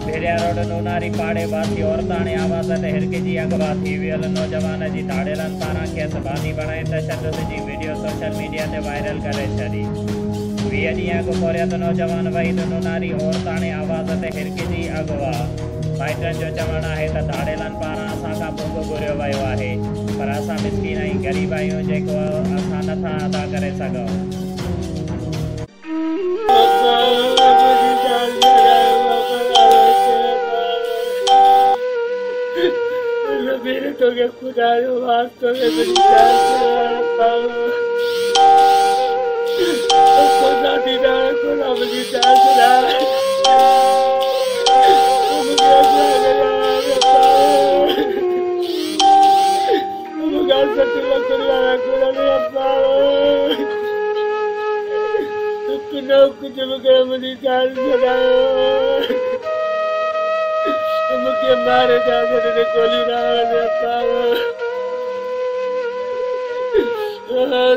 भेड़िया road Noonari पाड़े वासी औरताणे आवाज़ ते हिरके जी अगवा थी वियल नौजवान जी धाड़ेलनि पारां खेसि बानी बणाए तशद्दुद जी वीडियो सोशल मीडिया ते वायरल करे छॾी। 20 ॾींहं अॻु पहुरियत नौजवान वहीद नूनारी औरताणे आवाज़ ते हिरके जी अगवा। माइटनि जो चवणु आहे त धाड़ेलनि पारां असां खां भुॻ घुरियो वियो आहे, पर असां मिसकीन ऐं ग़रीब आहियूं जेको असां नथा अदा करे सघूं। मेरे तो के खुदा वास्तव में मेरी जान खुदा दीदा खुदा मेरी जान कुछ मेरी जान मुझे मारे जाने गोली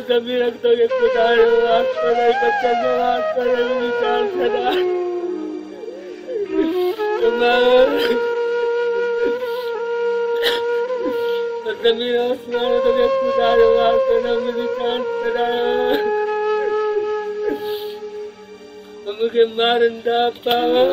सभी रखतों के खुदा बच्चा ने बात करे मेरी जान छड़ा सभी आसमान तो के खुदा बात करे मेरी जान छड़ा मुझे मारंदा पावा